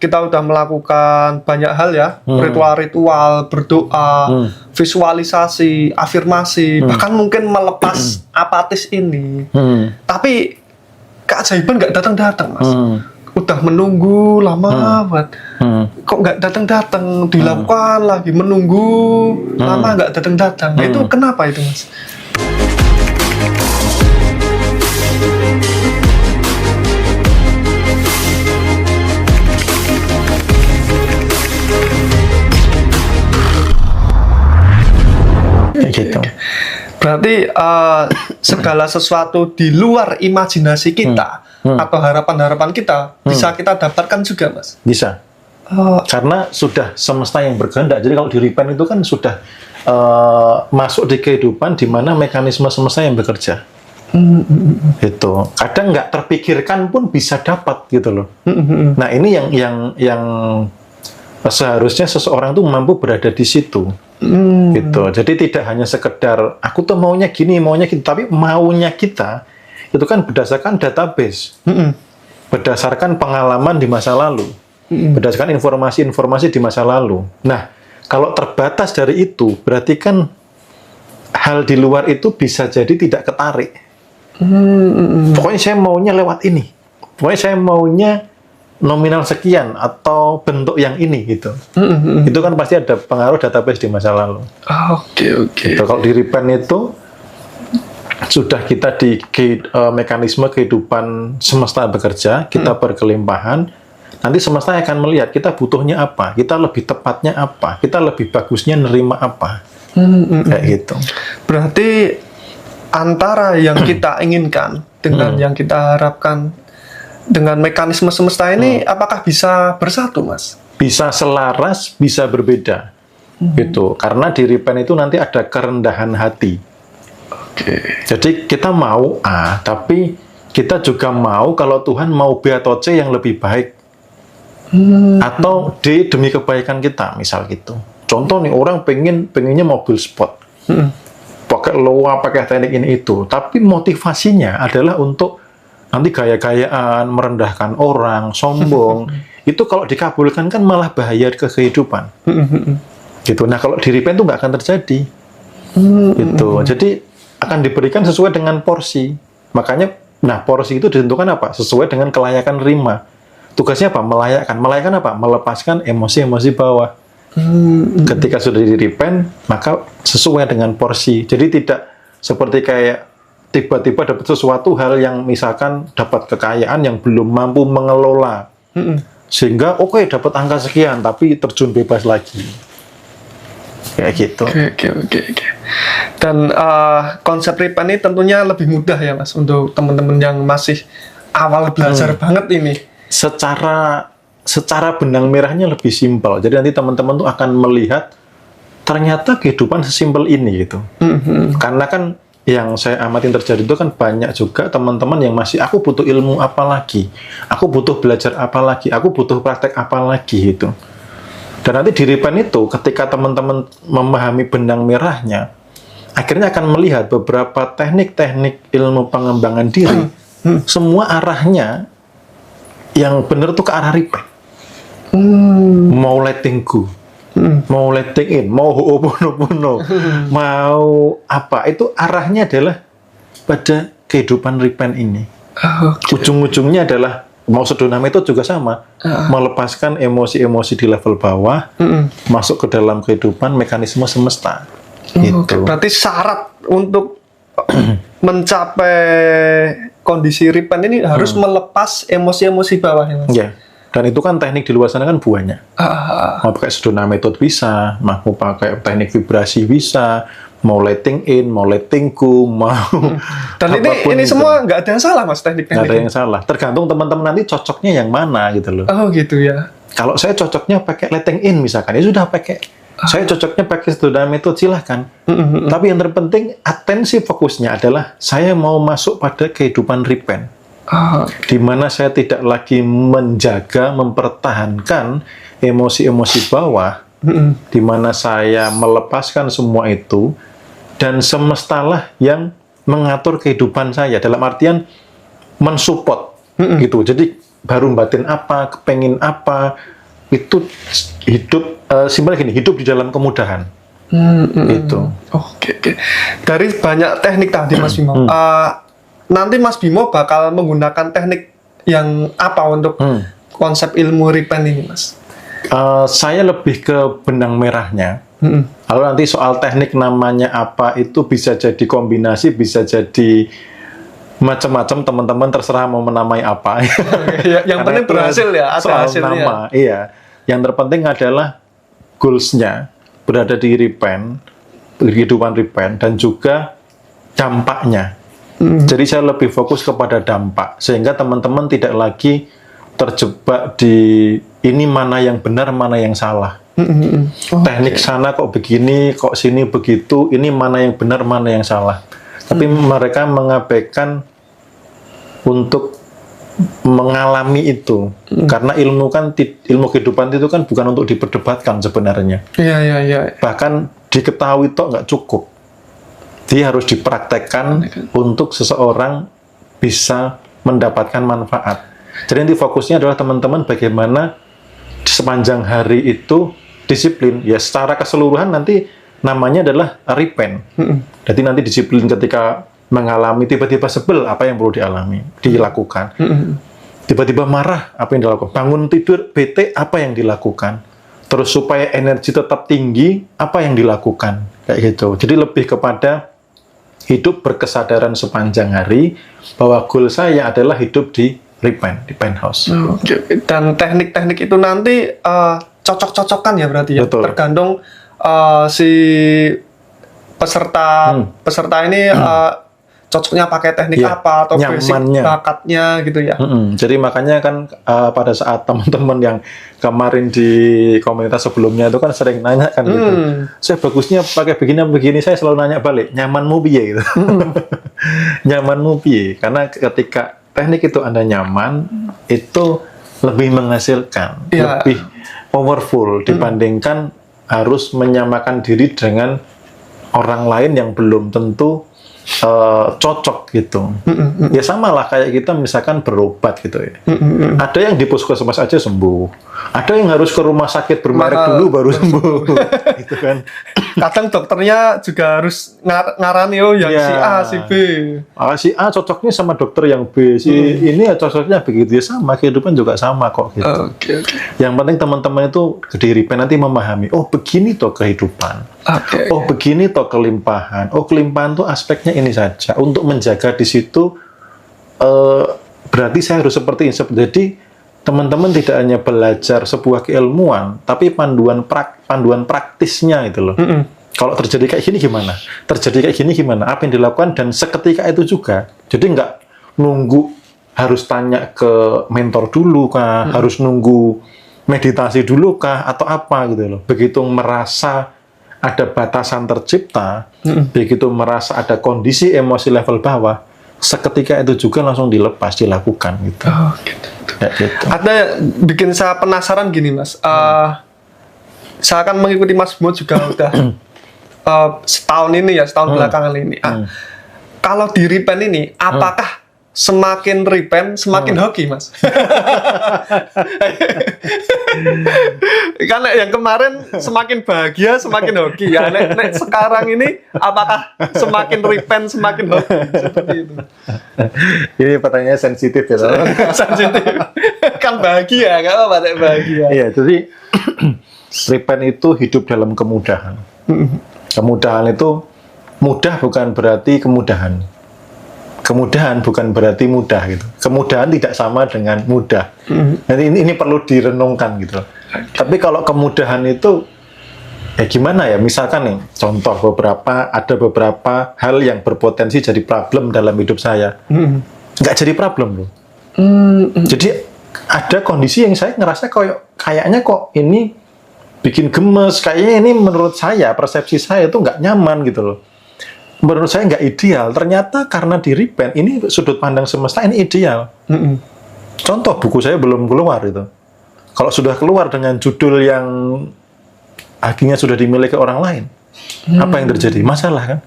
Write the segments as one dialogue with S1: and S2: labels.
S1: kita udah melakukan banyak hal ya, ritual-ritual, berdoa, visualisasi, afirmasi, bahkan mungkin melepas apatis ini. Tapi keajaiban nggak datang-datang, Mas. Udah menunggu lama banget, kok nggak datang-datang, dilakukan lagi, menunggu lama nggak datang-datang. Nah, itu kenapa itu, Mas?
S2: Gitu.
S1: Berarti segala sesuatu di luar imajinasi kita atau harapan-harapan kita bisa kita dapatkan juga, Mas?
S2: Bisa. Karena sudah semesta yang berkehendak. Jadi kalau di repent itu kan sudah masuk di kehidupan di mana mekanisme semesta yang bekerja. Itu kadang nggak terpikirkan pun bisa dapat gitu loh. Nah ini yang seharusnya seseorang tuh mampu berada di situ. Gitu. Jadi tidak hanya sekedar aku tuh maunya gini, tapi maunya kita itu kan berdasarkan database, berdasarkan pengalaman di masa lalu, berdasarkan informasi-informasi di masa lalu. Nah, kalau terbatas dari itu, berarti kan hal di luar itu bisa jadi tidak ketarik. Pokoknya saya maunya lewat ini, pokoknya saya maunya nominal sekian atau bentuk yang ini gitu. Itu kan pasti ada pengaruh database di masa lalu.
S1: Oke.
S2: Gitu. Kalau di repent itu sudah kita di mekanisme kehidupan semesta bekerja, kita berkelimpahan. Nanti semesta akan melihat kita butuhnya apa, kita lebih tepatnya apa, kita lebih bagusnya nerima apa. Kayak gitu.
S1: Berarti antara yang kita inginkan dengan yang kita harapkan dengan mekanisme semesta ini apakah bisa bersatu, Mas?
S2: Bisa selaras, bisa berbeda. Gitu. Karena di repent itu nanti ada kerendahan hati. Jadi kita mau A, tapi kita juga mau kalau Tuhan mau B atau C yang lebih baik. Atau D demi kebaikan kita, misal gitu. Contoh nih, orang pengennya mobil sport. Pakai loa, pakai teknik ini itu. Tapi motivasinya adalah untuk nanti gaya-gayaan, merendahkan orang, sombong, itu kalau dikabulkan kan malah bahaya ke kehidupan. Gitu. Nah kalau di repent itu nggak akan terjadi. Gitu. Jadi akan diberikan sesuai dengan porsi. Makanya, nah porsi itu ditentukan apa? Sesuai dengan kelayakan rima. Tugasnya apa? Melayakkan. Melayakkan apa? Melepaskan emosi-emosi bawah. Ketika sudah di repent, maka sesuai dengan porsi. Jadi tidak seperti kayak tiba-tiba dapat sesuatu hal yang misalkan dapat kekayaan yang belum mampu mengelola, sehingga oke, dapat angka sekian tapi terjun bebas lagi, kayak gitu.
S1: Oke. Dan konsep repent ini tentunya lebih mudah ya, Mas, untuk teman-teman yang masih awal belajar banget ini.
S2: Secara benang merahnya lebih simpel. Jadi nanti teman-teman tuh akan melihat ternyata kehidupan sesimpel ini gitu. Karena kan yang saya amatin terjadi itu kan banyak juga teman-teman yang masih aku butuh ilmu apa lagi, aku butuh belajar apa lagi, aku butuh praktek apa lagi gitu. Dan nanti di repent itu ketika teman-teman memahami benang merahnya, akhirnya akan melihat beberapa teknik-teknik ilmu pengembangan diri, semua arahnya yang benar tuh ke arah repent. Mau letting go, mau letting in, mau ho'oponopono, mau apa, itu arahnya adalah pada kehidupan repent ini. Ujung-ujungnya adalah mau sedunam itu juga sama, melepaskan emosi-emosi di level bawah, masuk ke dalam kehidupan mekanisme semesta. Gitu.
S1: Berarti syarat untuk mencapai kondisi repent ini harus melepas emosi-emosi bawah ya, Mas?
S2: Ya. Dan itu kan teknik di luar sana kan banyak. Mau pakai sedona method bisa, mau pakai teknik vibrasi bisa, mau letting in, mau letting go, mau.
S1: Dan ini semua nggak ada yang salah, Mas, teknik-teknik.
S2: Nggak ada yang salah. Tergantung teman-teman nanti cocoknya yang mana gitu loh.
S1: Oh gitu ya.
S2: Kalau saya cocoknya pakai letting in misalkan, ya sudah pakai. Saya cocoknya pakai sedona method, silahkan. Tapi yang terpenting atensi fokusnya adalah saya mau masuk pada kehidupan repent. Di mana saya tidak lagi menjaga, mempertahankan emosi-emosi bawah, di mana saya melepaskan semua itu, dan semestalah yang mengatur kehidupan saya, dalam artian mensupport, gitu. Jadi baru batin apa, kepengin apa, itu hidup simpel gini, hidup di dalam kemudahan. Itu.
S1: Oke. Dari banyak teknik tadi Mas Bimo, nanti Mas Bimo bakal menggunakan teknik yang apa untuk konsep ilmu repent ini, Mas?
S2: Saya lebih ke benang merahnya. Kalau nanti soal teknik namanya apa, itu bisa jadi kombinasi, bisa jadi macam-macam, teman-teman terserah mau menamai apa.
S1: Yang penting berhasil ya, ada
S2: soal
S1: hasilnya.
S2: Nama, iya. Yang terpenting adalah goals-nya berada di repent, kehidupan repent, dan juga dampaknya. Jadi saya lebih fokus kepada dampak, sehingga teman-teman tidak lagi terjebak di ini mana yang benar, mana yang salah. Teknik sana kok begini, kok sini begitu, ini mana yang benar, mana yang salah. Tapi mereka mengabaikan untuk mengalami itu. Karena ilmu kehidupan itu kan bukan untuk diperdebatkan sebenarnya.
S1: Iya.
S2: Bahkan diketahui tok nggak cukup. Dia harus dipraktekkan untuk seseorang bisa mendapatkan manfaat. Jadi nanti fokusnya adalah teman-teman bagaimana sepanjang hari itu disiplin. Ya secara keseluruhan nanti namanya adalah repent. Jadi nanti disiplin ketika mengalami tiba-tiba sebel, apa yang perlu dilakukan. Tiba-tiba marah, apa yang dilakukan. Bangun tidur bete, apa yang dilakukan. Terus supaya energi tetap tinggi, apa yang dilakukan. Kayak gitu. Jadi lebih kepada hidup berkesadaran sepanjang hari bahwa goal saya adalah hidup di repent, di penthouse.
S1: Dan teknik-teknik itu nanti cocok-cocokan ya berarti ya.
S2: Betul.
S1: Tergantung si peserta ini cocoknya pakai teknik apa atau
S2: nyamannya.
S1: basic bakatnya gitu ya.
S2: Jadi makanya kan pada saat teman-teman yang kemarin di komunitas sebelumnya itu kan sering nanya kan gitu. Saya bagusnya pakai begini, saya selalu nanya balik, nyamanmu piye gitu. Nyamanmu piye? Karena ketika teknik itu Anda nyaman, itu lebih menghasilkan, lebih powerful dibandingkan harus menyamakan diri dengan orang lain yang belum tentu cocok gitu. Ya sama lah kayak kita misalkan berobat gitu ya. Ada yang di puskesmas aja sembuh. Ada yang harus ke rumah sakit bermerek dulu baru sembuh. Gitu kan.
S1: Kadang dokternya juga harus ngarani yang si A, si B.
S2: Si A cocoknya sama dokter yang B. Si ini ya cocoknya begitu ya sama. Kehidupan juga sama kok gitu.
S1: Okay.
S2: Yang penting teman-teman itu di repent nanti memahami. Oh begini toh kehidupan. Oh begini toh kelimpahan. Oh kelimpahan tuh aspeknya ini saja. Untuk menjaga di situ berarti saya harus seperti ini. Jadi teman-teman tidak hanya belajar sebuah keilmuan, tapi panduan praktisnya itu loh. Kalau terjadi kayak gini gimana? Terjadi kayak gini gimana? Apa yang dilakukan dan seketika itu juga. Jadi nggak nunggu harus tanya ke mentor dulu kah? Harus nunggu meditasi dulu kah? Atau apa gitu loh. Begitu merasa ada batasan tercipta, begitu merasa ada kondisi emosi level bawah, seketika itu juga langsung dilakukan gitu.
S1: Gitu.
S2: Ya, gitu.
S1: Ada bikin saya penasaran gini Mas. Saya akan mengikuti Mas Bimo juga udah setahun belakangan ini. Kalau di repent ini, apakah semakin repent semakin hoki Mas? Karena yang kemarin semakin bahagia semakin hoki ya. Nek sekarang ini apakah semakin repent semakin hoki? Seperti itu.
S2: Ini pertanyaannya sensitif ya.
S1: Sensitif. Kan bahagia, nggak apa-apa bahagia.
S2: Iya, jadi repent itu hidup dalam kemudahan. Kemudahan itu mudah bukan berarti kemudahan. Kemudahan bukan berarti mudah gitu. Kemudahan tidak sama dengan mudah. Jadi ini perlu direnungkan gitu. Tapi kalau kemudahan itu ya gimana ya? Misalkan nih, contoh ada beberapa hal yang berpotensi jadi problem dalam hidup saya. Nggak jadi problem loh. Jadi ada kondisi yang saya ngerasa kayaknya kok ini bikin gemes. Kayaknya ini menurut saya, persepsi saya itu nggak nyaman gitu loh. Menurut saya nggak ideal. Ternyata karena di repent, ini sudut pandang semesta ini ideal. Contoh, buku saya belum keluar itu. Kalau sudah keluar dengan judul yang akhirnya sudah dimiliki orang lain, apa yang terjadi? Masalah kan?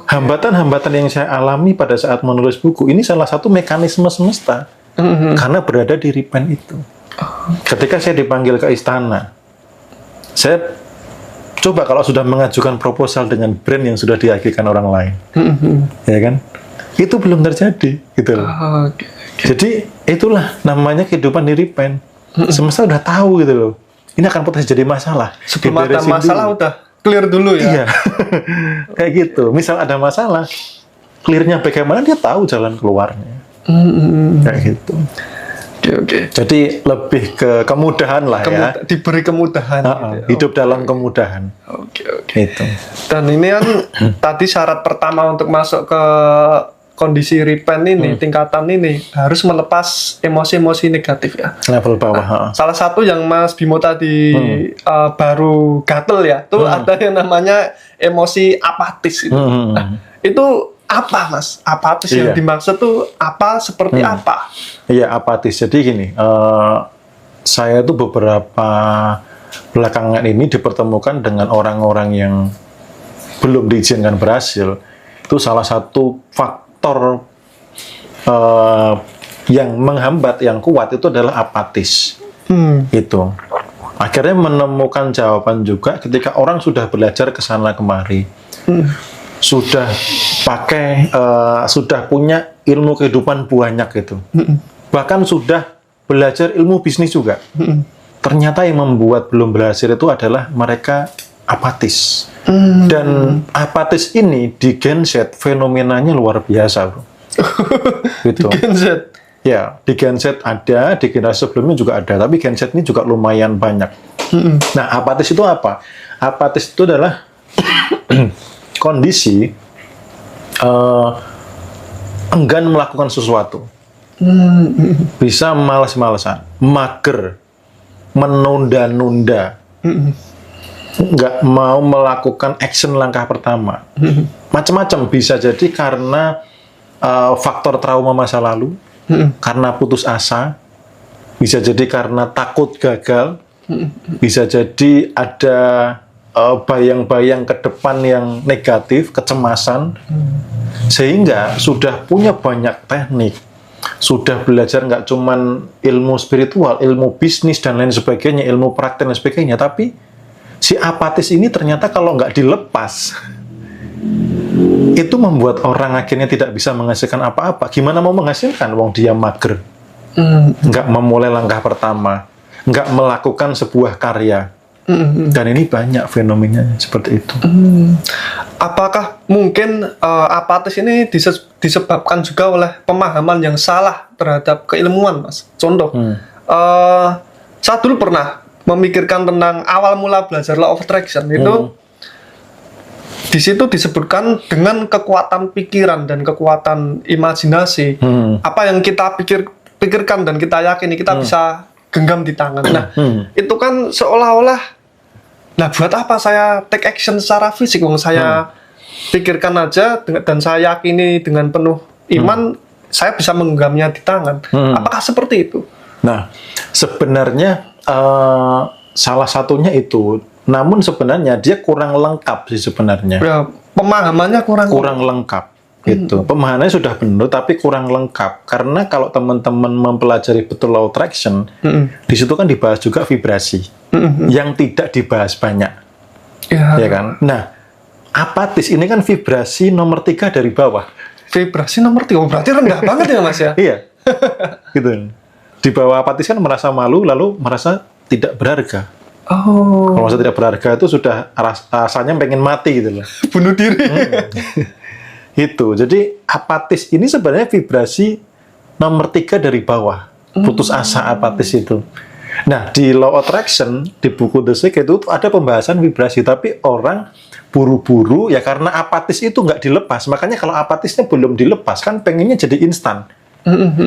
S2: Hambatan-hambatan yang saya alami pada saat menulis buku, ini salah satu mekanisme semesta. karena berada di Repent itu. Ketika saya dipanggil ke istana, saya coba kalau sudah mengajukan proposal dengan brand yang sudah diajukan orang lain, ya kan? Itu belum terjadi, gitu loh. Jadi itulah namanya kehidupan di Repent. Semesta udah tahu gitu loh. Ini akan potensi jadi masalah.
S1: Sebelum ada masalah
S2: dulu.
S1: udah clear dulu ya.
S2: Iya, kayak gitu. Misal ada masalah, clearnya bagaimana dia tahu jalan keluarnya. Kayak gitu.
S1: Oke.
S2: Jadi lebih ke kemudahan lah ya.
S1: Diberi kemudahan. Gitu.
S2: Hidup dalam kemudahan.
S1: Oke.
S2: Itu.
S1: Dan ini kan tadi syarat pertama untuk masuk ke kondisi Repent ini, tingkatan ini harus melepas emosi-emosi negatif ya.
S2: Level bawah.
S1: Salah satu yang Mas Bimo tadi baru gatel ya, tuh ada yang namanya emosi apatis itu. Nah, itu apa Mas? Apatis yang dimaksud tuh apa? Seperti apa?
S2: Iya, apatis. Jadi gini, saya tuh beberapa belakangan ini dipertemukan dengan orang-orang yang belum diizinkan berhasil. Itu salah satu faktor yang menghambat, yang kuat itu adalah apatis. Itu. Akhirnya menemukan jawaban juga ketika orang sudah belajar ke sana kemari. Sudah pakai, sudah punya ilmu kehidupan banyak gitu. Bahkan sudah belajar ilmu bisnis juga. Ternyata yang membuat belum berhasil itu adalah mereka apatis. Dan apatis ini di Gen Z fenomenanya luar biasa, bro. Gitu.
S1: Di Gen Z?
S2: Ya, di Gen Z ada, di generasi sebelumnya juga ada, tapi Gen Z ini juga lumayan banyak. Nah, apatis itu apa? Apatis itu adalah kondisi enggan melakukan sesuatu. Bisa malas-malasan, mager, menunda-nunda, nggak mau melakukan action langkah pertama. Macam-macam, bisa jadi karena faktor trauma masa lalu, karena putus asa, bisa jadi karena takut gagal, bisa jadi ada bayang-bayang ke depan yang negatif, kecemasan, sehingga sudah punya banyak teknik, sudah belajar nggak cuman ilmu spiritual, ilmu bisnis dan lain sebagainya, ilmu praktek dan sebagainya, tapi si apatis ini ternyata kalau nggak dilepas, itu membuat orang akhirnya tidak bisa menghasilkan apa-apa. Gimana mau menghasilkan? Wong dia mager, nggak memulai langkah pertama, nggak melakukan sebuah karya. Dan ini banyak fenomenanya seperti itu.
S1: Apakah mungkin apatis ini disebabkan juga oleh pemahaman yang salah terhadap keilmuan, Mas? Contoh, saya dulu pernah memikirkan tentang awal mula belajar law of attraction itu. Di situ disebutkan dengan kekuatan pikiran dan kekuatan imajinasi. Apa yang kita pikirkan dan kita yakini kita bisa genggam di tangan. Nah, itu kan seolah-olah, nah buat apa saya take action secara fisik? Wong saya pikirkan aja dan saya yakini dengan penuh iman, saya bisa menggenggamnya di tangan. Apakah seperti itu?
S2: Nah, sebenarnya salah satunya itu. Namun sebenarnya dia kurang lengkap sih sebenarnya.
S1: Ya, pemahamannya kurang
S2: lengkap gitu. Pemahamannya sudah benar tapi kurang lengkap. Karena kalau teman-teman mempelajari betul law attraction, di situ kan dibahas juga vibrasi yang tidak dibahas banyak. Ya kan? Nah, apatis ini kan vibrasi nomor 3 dari bawah.
S1: Vibrasi nomor 3, berarti rendah banget ya Mas ya?
S2: Iya. Gitu. Di bawah apatis kan merasa malu lalu merasa tidak berharga. Kalau merasa tidak berharga itu sudah rasanya pengen mati gitu loh.
S1: Bunuh diri.
S2: Gitu. Jadi apatis ini sebenarnya vibrasi nomor 3 dari bawah. Putus asa apatis itu. Nah, di Law of Attraction, di buku The Secret itu ada pembahasan vibrasi, tapi orang buru-buru ya karena apatis itu nggak dilepas. Makanya kalau apatisnya belum dilepas kan pengennya jadi instan.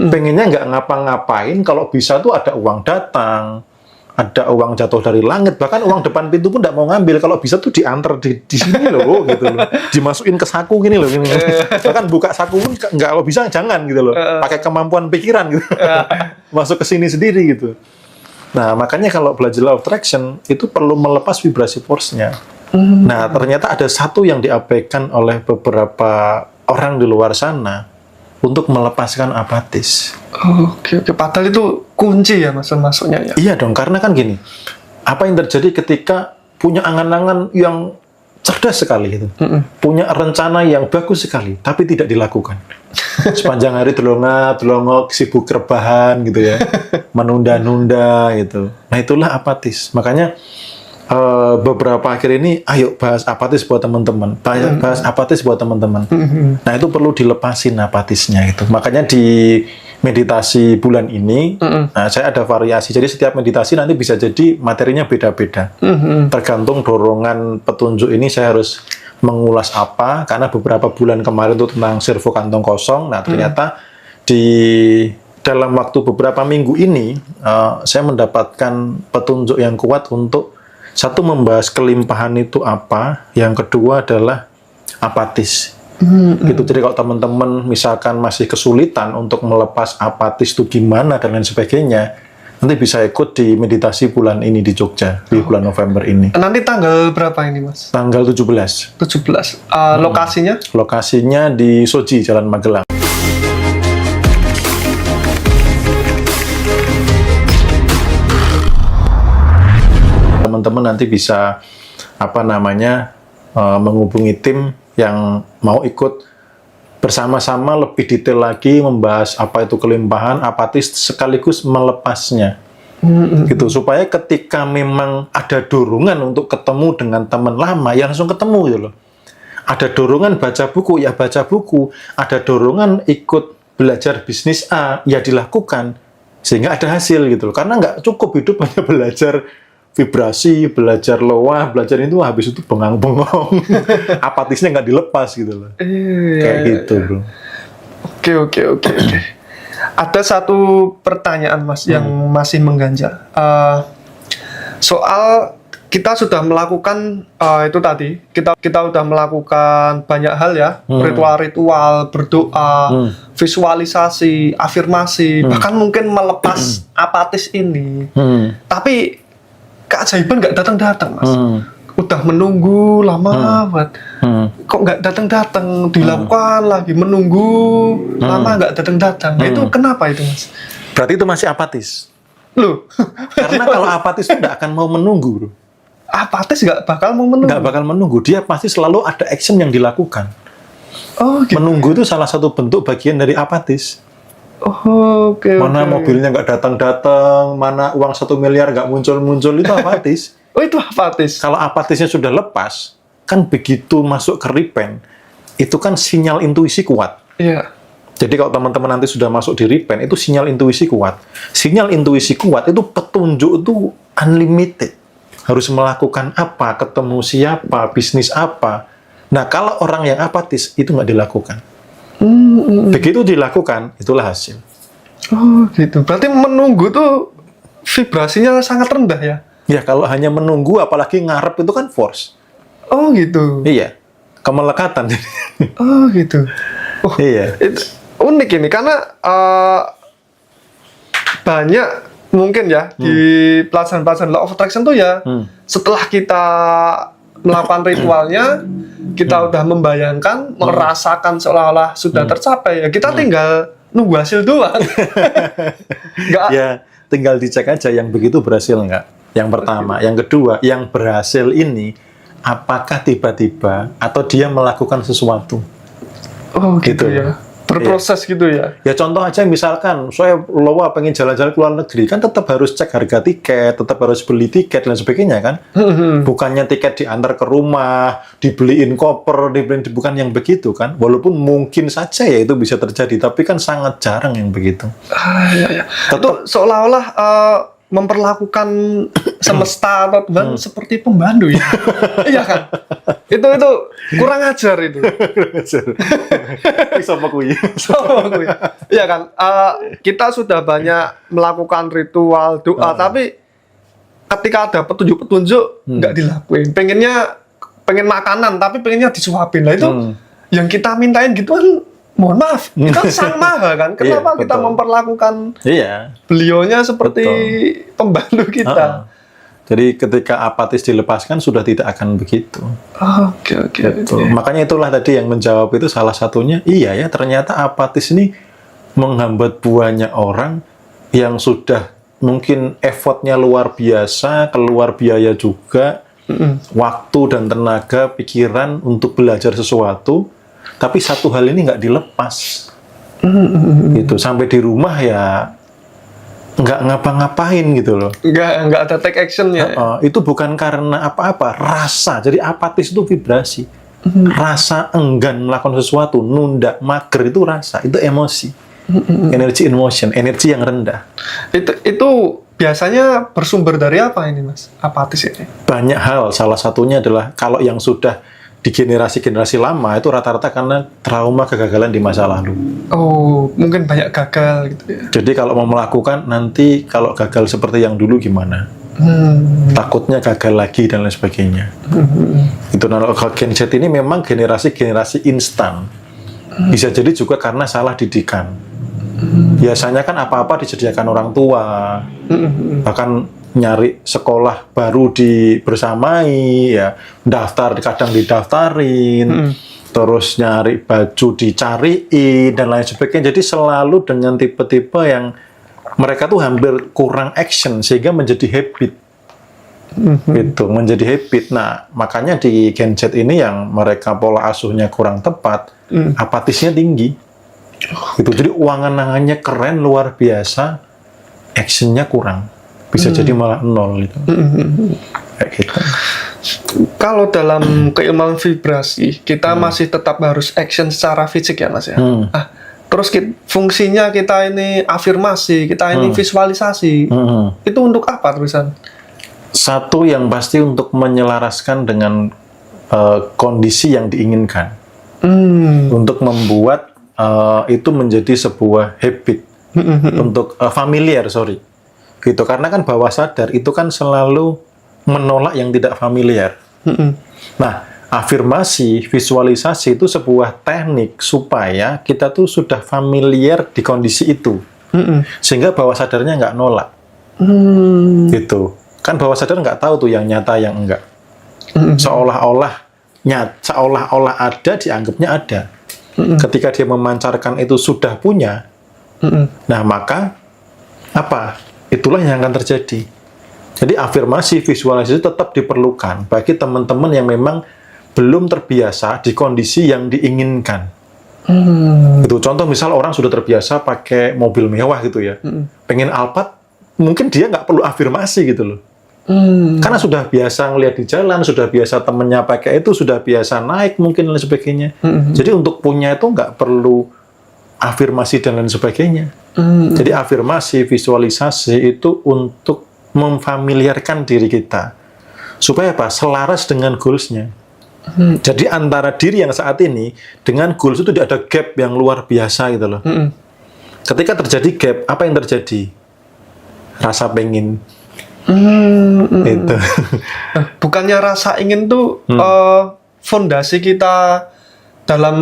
S2: Pengennya nggak ngapa-ngapain, kalau bisa tuh ada uang datang, ada uang jatuh dari langit, bahkan uang depan pintu pun nggak mau ngambil, kalau bisa tuh diantar di sini loh, gitu loh, dimasukin ke saku gini loh, bahkan buka saku pun nggak, kalau bisa jangan gitu loh, pakai kemampuan pikiran gitu, masuk ke sini sendiri gitu. Nah makanya kalau belajar law of attraction itu perlu melepas vibrasi force-nya. Nah ternyata ada satu yang diabaikan oleh beberapa orang di luar sana, untuk melepaskan apatis.
S1: Oke, oke. Padahal itu kunci ya mas masuknya ya.
S2: Iya dong, karena kan gini, apa yang terjadi ketika punya angan-angan yang cerdas sekali gitu, punya rencana yang bagus sekali, tapi tidak dilakukan. Sepanjang hari delongok, sibuk rebahan gitu ya, menunda-nunda gitu. Nah itulah apatis. Makanya beberapa akhir ini, ayo bahas apatis buat teman-teman, bahas apatis buat teman-teman. Nah itu perlu dilepasin apatisnya itu. Makanya di meditasi bulan ini, nah, saya ada variasi. Jadi setiap meditasi nanti bisa jadi materinya beda-beda. Tergantung dorongan petunjuk ini saya harus mengulas apa, karena beberapa bulan kemarin itu tentang servo kantong kosong. Nah ternyata di dalam waktu beberapa minggu ini, saya mendapatkan petunjuk yang kuat untuk satu, membahas kelimpahan itu apa, yang kedua adalah apatis. Gitu. Jadi kalau teman-teman misalkan masih kesulitan untuk melepas apatis itu gimana dan lain sebagainya, nanti bisa ikut di meditasi bulan ini di Jogja, di bulan November ini.
S1: Nanti tanggal berapa ini mas?
S2: Tanggal 17.
S1: 17. Lokasinya?
S2: Lokasinya di Soji, Jalan Magelang. Teman-teman nanti bisa menghubungi tim yang mau ikut bersama-sama lebih detail lagi membahas apa itu kelimpahan, apatis, sekaligus melepasnya. Gitu, supaya ketika memang ada dorongan untuk ketemu dengan teman lama, ya langsung ketemu gitu loh. Ada dorongan baca buku, ya baca buku. Ada dorongan ikut belajar bisnis A, ya dilakukan. Sehingga ada hasil gitu loh. Karena nggak cukup hidup hanya belajar vibrasi, belajar loa, belajar itu habis itu bengang-bengong. Apatisnya nggak dilepas gitu loh. Kayak gitu bro.
S1: Oke. Ada satu pertanyaan mas yang masih mengganjal. Soal kita sudah melakukan itu tadi, kita sudah melakukan banyak hal ya, ritual-ritual, berdoa, visualisasi, afirmasi, bahkan mungkin melepas apatis ini. Tapi keajaiban nggak datang-datang mas. Udah menunggu lama banget. Kok nggak datang-datang, dilakukan lagi, menunggu lama nggak datang-datang. Nah, itu kenapa itu mas?
S2: Berarti itu masih apatis.
S1: Loh,
S2: Karena kalau apatis itu nggak akan mau menunggu bro.
S1: apatis nggak bakal mau menunggu.
S2: Nggak bakal menunggu, dia pasti selalu ada action yang dilakukan.
S1: Oh gitu.
S2: Menunggu itu salah satu bentuk bagian dari apatis.
S1: Oh, oke.
S2: Mana mobilnya nggak datang-datang, mana uang 1 miliar nggak muncul-muncul, itu apatis.
S1: Oh itu apatis.
S2: Kalau apatisnya sudah lepas, kan begitu masuk ke repen, itu kan sinyal intuisi kuat.
S1: Iya.
S2: Jadi kalau teman-teman nanti sudah masuk di repen, itu sinyal intuisi kuat. Sinyal intuisi kuat itu petunjuk itu unlimited. Harus melakukan apa, ketemu siapa, bisnis apa. Nah kalau orang yang apatis, itu nggak dilakukan. Begitu dilakukan, itulah hasil.
S1: Oh gitu. Berarti menunggu tuh vibrasinya sangat rendah ya?
S2: Ya kalau hanya menunggu, apalagi ngarep itu kan force.
S1: Oh gitu.
S2: Iya, kemelekatan.
S1: Oh gitu. Oh,
S2: Iya.
S1: Unik ini karena banyak mungkin ya di pelajaran-pelajaran law of attraction tuh ya setelah kita melakukan ritualnya, kita udah membayangkan, merasakan seolah-olah sudah tercapai, ya kita tinggal nunggu hasil doang. Nggak.
S2: Ya, tinggal dicek aja yang begitu berhasil nggak. Yang pertama, yang kedua, yang berhasil ini apakah tiba-tiba atau dia melakukan sesuatu?
S1: Oh gitu
S2: Gitu.
S1: ya. Berproses gitu ya.
S2: Ya contoh aja misalkan saya loa pengen jalan-jalan ke luar negeri, kan tetap harus cek harga tiket, tetap harus beli tiket dan sebagainya kan. Bukannya tiket diantar ke rumah, dibeliin koper, bukan yang begitu kan. Walaupun mungkin saja ya itu bisa terjadi, tapi kan sangat jarang yang begitu.
S1: Iya. Itu seolah-olah memperlakukan semesta atau Tuhan seperti pembantu ya. Iya kan? Itu kurang ajar itu.
S2: Sama kui.
S1: Iya kan? Kita sudah banyak melakukan ritual doa, tapi ketika ada petunjuk-petunjuk nggak dilakuin. Pengen makanan, tapi pengennya disuapin. Lah itu yang kita mintain gitu kan, mohon maaf, kita sang maha kan. Kenapa kita memperlakukan beliaunya seperti pembantu kita?
S2: Jadi ketika apatis dilepaskan sudah tidak akan begitu.
S1: Oke.
S2: Gitu. Makanya itulah tadi yang menjawab itu salah satunya, iya ya ternyata apatis ini menghambat banyak orang yang sudah mungkin effortnya luar biasa, keluar biaya juga, waktu dan tenaga, pikiran untuk belajar sesuatu, tapi satu hal ini nggak dilepas. Gitu. Sampai di rumah ya nggak ngapa-ngapain gitu loh.
S1: Nggak ada take action-nya.
S2: Itu bukan karena apa-apa, rasa. Jadi apatis itu vibrasi. Rasa enggan melakukan sesuatu, nunda, mager itu rasa, itu emosi. Energy in motion, energi yang rendah.
S1: Itu biasanya bersumber dari apa ini, Mas? Apatis ini?
S2: Banyak hal, salah satunya adalah kalau yang sudah di generasi-generasi lama itu rata-rata karena trauma kegagalan di masa lalu.
S1: Oh, mungkin banyak gagal gitu ya.
S2: Jadi kalau mau melakukan nanti kalau gagal seperti yang dulu gimana? Takutnya gagal lagi dan lain sebagainya. Itu kalau Gen Z ini memang generasi-generasi instan. Bisa jadi juga karena salah didikan. Biasanya kan apa-apa disediakan orang tua. Bahkan nyari sekolah baru dibersamai, ya daftar kadang didaftarin, terus nyari baju dicariin dan lain sebagainya. Jadi selalu dengan tipe-tipe yang mereka tuh hampir kurang action sehingga menjadi habit, gitu, menjadi habit. Nah makanya di Gen Z ini yang mereka pola asuhnya kurang tepat, apatisnya tinggi, gitu. Jadi uang-angannya keren luar biasa, actionnya kurang. Bisa jadi malah nol gitu. Kayak gitu.
S1: Kalau dalam keilmuan vibrasi, kita masih tetap harus action secara fisik ya, Mas ya. Terus fungsinya kita ini afirmasi, kita ini visualisasi. Itu untuk apa terusan?
S2: Satu yang pasti untuk menyelaraskan dengan kondisi yang diinginkan. Untuk membuat itu menjadi sebuah habit. Untuk familiar, gitu, karena kan bawah sadar itu kan selalu menolak yang tidak familiar. Nah, afirmasi, visualisasi itu sebuah teknik supaya kita tuh sudah familiar di kondisi itu, sehingga bawah sadarnya nggak nolak. Gitu, kan bawah sadar nggak tahu tuh yang nyata yang enggak. Seolah-olah ada, dianggapnya ada. Ketika dia memancarkan itu sudah punya, nah maka apa? Itulah yang akan terjadi. Jadi afirmasi, visualisasi tetap diperlukan bagi teman-teman yang memang belum terbiasa di kondisi yang diinginkan. Itu contoh misal orang sudah terbiasa pakai mobil mewah gitu ya, pengen Alphard, mungkin dia nggak perlu afirmasi gitu loh. Karena sudah biasa ngelihat di jalan, sudah biasa temennya pakai itu, sudah biasa naik mungkin dan lain sebagainya. Jadi untuk punya itu nggak perlu afirmasi dan lain sebagainya. Jadi afirmasi, visualisasi itu untuk memfamiliarkan diri kita supaya apa? Selaras dengan goals-nya. Jadi antara diri yang saat ini dengan goals itu ada gap yang luar biasa gitu loh. Ketika terjadi gap, apa yang terjadi? Rasa pengen. Itu.
S1: Bukannya rasa ingin tuh fondasi kita dalam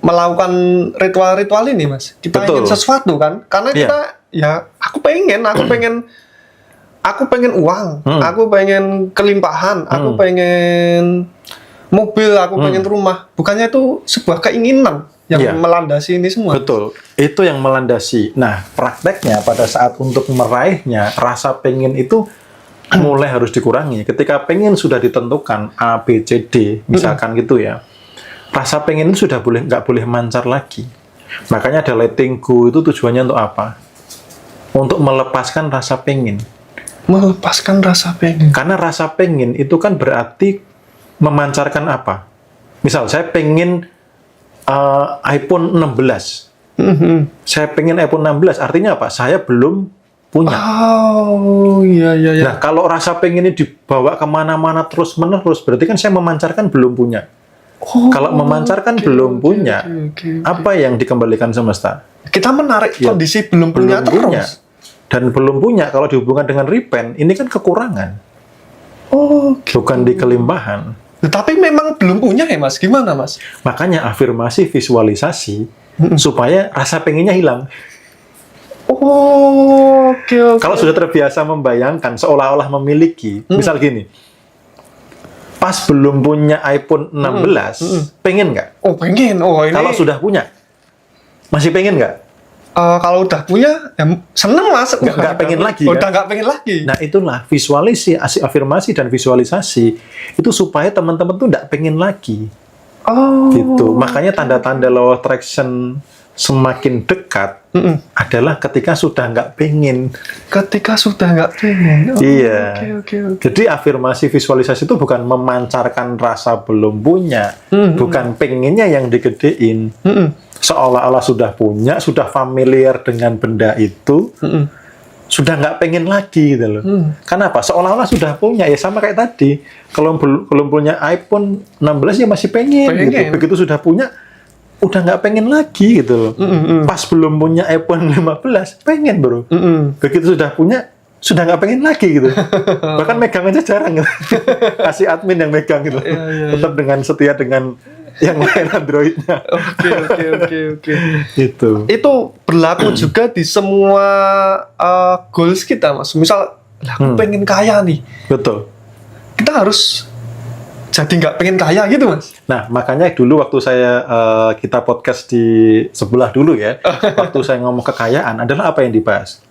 S1: melakukan ritual-ritual ini, Mas. Kita ingin sesuatu kan? Karena kita aku pengen uang, aku pengen kelimpahan, aku pengen mobil, aku pengen rumah. Bukannya itu sebuah keinginan yang melandasi ini semua.
S2: Betul, itu yang melandasi. Nah, prakteknya pada saat untuk meraihnya, rasa pengen itu mulai harus dikurangi. Ketika pengen sudah ditentukan A, B, C, D, misalkan gitu ya, rasa pengen itu sudah nggak boleh mancar lagi. Makanya ada letting go itu tujuannya untuk apa? Untuk melepaskan rasa pengen.
S1: Melepaskan rasa pengen.
S2: Karena rasa pengen itu kan berarti memancarkan apa? Misal saya pengen iPhone 16. Saya pengen iPhone 16, artinya apa? Saya belum punya.
S1: Oh, iya.
S2: Nah, kalau rasa pengen ini dibawa kemana-mana terus-menerus, berarti kan saya memancarkan belum punya. Kalau memancarkan belum punya, apa yang dikembalikan semesta?
S1: Kita menarik kondisi belum punya terus.
S2: Dan belum punya, kalau dihubungkan dengan repent, ini kan kekurangan. Bukan di kelimpahan.
S1: Tapi memang belum punya ya, Mas? Gimana, Mas?
S2: Makanya afirmasi, visualisasi, supaya rasa pengennya hilang.
S1: Oh, oke.
S2: Kalau sudah terbiasa membayangkan seolah-olah memiliki, misal gini, pas belum punya iPhone 16, pengen nggak?
S1: Oh, pengen. Oh, ini
S2: Kalau sudah punya, masih pengen nggak?
S1: kalau udah punya, ya seneng Mas.
S2: Nggak pengen lagi,
S1: Udah
S2: kan?
S1: nggak pengen lagi.
S2: Nah itulah visualisasi, afirmasi dan visualisasi itu supaya teman-teman tuh nggak pengen lagi,
S1: Oh.
S2: gitu. Makanya tanda-tanda law of attraction semakin dekat adalah ketika sudah nggak pengen.
S1: Ketika sudah nggak pengen. Oh,
S2: Iya.
S1: Oke.
S2: Jadi afirmasi visualisasi itu bukan memancarkan rasa belum punya, bukan pengennya yang digedein. Seolah-olah sudah punya, sudah familiar dengan benda itu, sudah nggak pengen lagi gitu loh. Kenapa? Seolah-olah sudah punya, ya sama kayak tadi. Kalau belum punya iPhone 16 ya masih pengen. Gitu. Begitu sudah punya, udah nggak pengen lagi gitu loh. Pas belum punya iPhone 15, pengen bro. Begitu sudah punya, sudah nggak pengen lagi gitu. Bahkan megang aja jarang gitu. Kasih admin yang megang gitu. Tetap dengan setia dengan yang lain Androidnya.
S1: Oke.
S2: Gitu.
S1: Itu berlaku juga di semua goals kita, Mas. Misal, lah aku pengen kaya nih.
S2: Betul.
S1: Kita harus jadi nggak pengen kaya gitu, Mas.
S2: Nah, makanya dulu waktu saya kita podcast di sebelah dulu ya, waktu saya ngomong kekayaan adalah apa yang dibahas?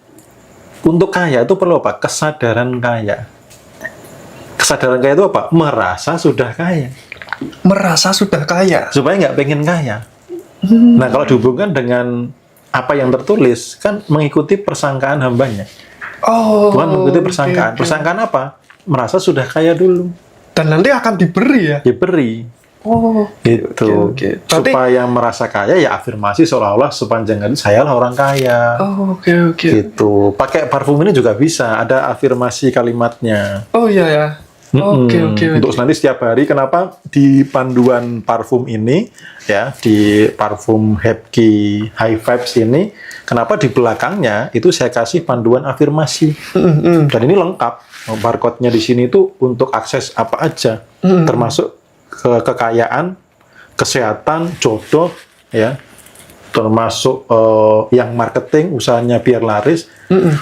S2: Untuk kaya itu perlu apa? Kesadaran kaya. Kesadaran kaya itu apa? Merasa sudah kaya.
S1: Merasa sudah kaya.
S2: Supaya nggak pengen kaya. Nah, kalau dihubungkan dengan apa yang tertulis, kan mengikuti persangkaan hambanya.
S1: Oh.
S2: Tuhan mengikuti persangkaan.
S1: Oke.
S2: Persangkaan apa? Merasa sudah kaya dulu.
S1: Dan nanti akan diberi ya.
S2: Diberi.
S1: Oh.
S2: Gitu.
S1: Oke. Berarti,
S2: Supaya merasa kaya, ya afirmasi seolah-olah sepanjang hari saya lah orang kaya.
S1: oh, oke.
S2: Gitu. Pakai parfum ini juga bisa. Ada afirmasi kalimatnya.
S1: Oh iya ya. Oke.
S2: Untuk nanti setiap hari, kenapa di panduan parfum ini, ya, di parfum Happy High Vibes ini, kenapa di belakangnya itu saya kasih panduan afirmasi. Dan ini lengkap. Barcode-nya di sini itu untuk akses apa aja, termasuk kekayaan, kesehatan, jodoh, ya, termasuk yang marketing, usahanya biar laris,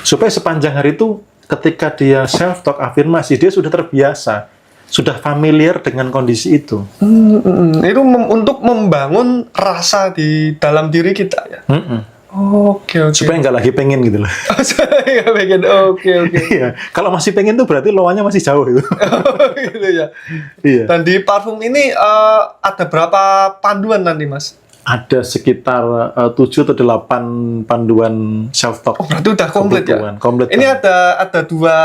S2: supaya sepanjang hari itu ketika dia self-talk afirmasi, dia sudah terbiasa, sudah familiar dengan kondisi itu.
S1: Itu untuk membangun rasa di dalam diri kita ya. Oke.
S2: Supaya nggak lagi pengen gitu loh.
S1: Saya nggak pengen. Oke.
S2: Iya. Kalau masih pengen tuh berarti lawannya masih jauh itu.
S1: Gitu ya.
S2: Iya.
S1: Dan di parfum ini ada berapa panduan nanti, Mas?
S2: Ada sekitar 7 atau 8 panduan self-talk.
S1: Oh, berarti udah komplit ya?
S2: Komplit.
S1: Ini ada dua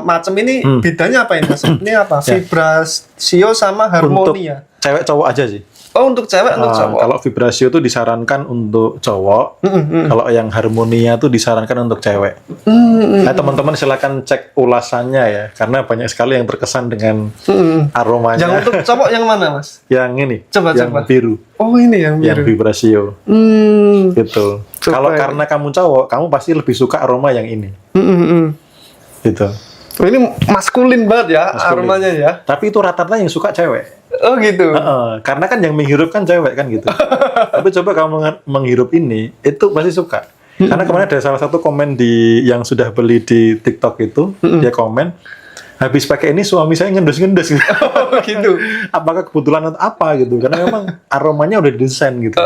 S1: macam ini, bedanya apa ini, Mas? Ini apa? Vibrasio sama harmonia.
S2: Untuk cewek cowok aja sih.
S1: Oh, untuk cewek, untuk cowok.
S2: Kalau vibrasio itu disarankan untuk cowok, kalau yang harmonia itu disarankan untuk cewek. Nah, teman-teman silakan cek ulasannya ya, karena banyak sekali yang terkesan dengan aromanya.
S1: Yang untuk cowok yang mana, Mas?
S2: Yang ini,
S1: Coba.
S2: yang biru,
S1: Oh, ini yang
S2: yang
S1: biru.
S2: vibrasio. Gitu. Kalau karena kamu cowok, kamu pasti lebih suka aroma yang ini. Gitu.
S1: Oh, ini maskulin banget ya,
S2: Maskulin.
S1: aromanya ya.
S2: Tapi itu rata-rata yang suka cewek.
S1: Oh, gitu.
S2: Karena kan yang menghirup kan cewek kan gitu. Tapi coba kamu menghirup ini, itu pasti suka. Karena kemarin ada salah satu komen yang sudah beli di TikTok itu, dia komen, habis pakai ini suami saya ngendus-ngendus gitu.
S1: Oh, gitu.
S2: Apakah kebetulan atau apa gitu? Karena memang aromanya udah desain gitu.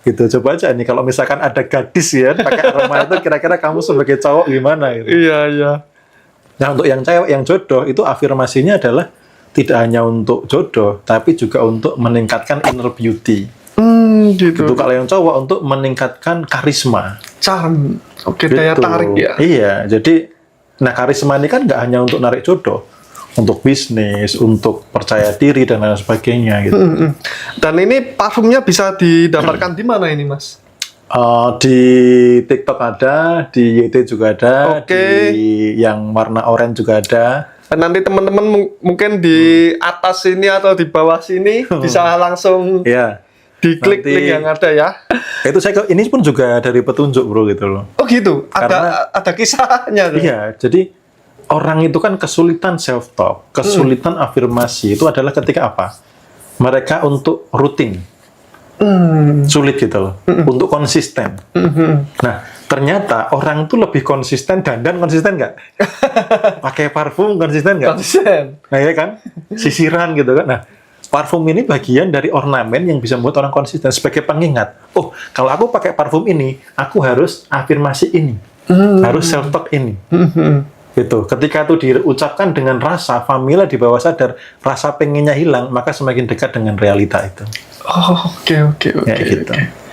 S2: Gitu. Coba aja nih kalau misalkan ada gadis ya pakai aroma itu, kira-kira kamu sebagai cowok gimana gitu.
S1: Iya.
S2: Nah, untuk yang cewek yang jodoh itu afirmasinya adalah tidak hanya untuk jodoh, tapi juga untuk meningkatkan inner beauty.
S1: Gitu.
S2: Itu kalau yang cowok untuk meningkatkan karisma.
S1: Charm. Oke, daya
S2: Gitu.
S1: tarik ya.
S2: Iya, jadi nah karisma ini kan nggak hanya untuk narik jodoh, untuk bisnis, untuk percaya diri dan lain sebagainya gitu.
S1: Dan ini parfumnya bisa didapatkan di mana ini, Mas?
S2: Di TikTok ada, di YT juga ada,
S1: Oke.
S2: di yang warna oranye juga ada.
S1: Dan nanti teman-teman mungkin di atas sini atau di bawah sini bisa langsung
S2: Iya.
S1: diklik
S2: Nanti-
S1: link yang ada ya.
S2: Itu ini pun juga dari petunjuk bro gitu loh.
S1: Oh gitu. Ada kisahnya tuh.
S2: Iya, jadi orang itu kan kesulitan self-talk, kesulitan afirmasi itu adalah ketika apa? Mereka untuk rutin, sulit gitu loh, untuk konsisten. Nah, Ternyata orang tuh lebih konsisten dandan konsisten nggak? Pakai parfum konsisten nggak?
S1: Konsisten.
S2: Nah ya kan, sisiran gitu kan. Nah, parfum ini bagian dari ornamen yang bisa membuat orang konsisten sebagai pengingat. Oh, kalau aku pakai parfum ini, aku harus afirmasi ini, harus self talk ini. Gitu. Ketika itu diucapkan dengan rasa, familia di bawah sadar, rasa pengennya hilang, maka semakin dekat dengan realita itu.
S1: Oh, oke.
S2: Ya, gitu.
S1: Oke.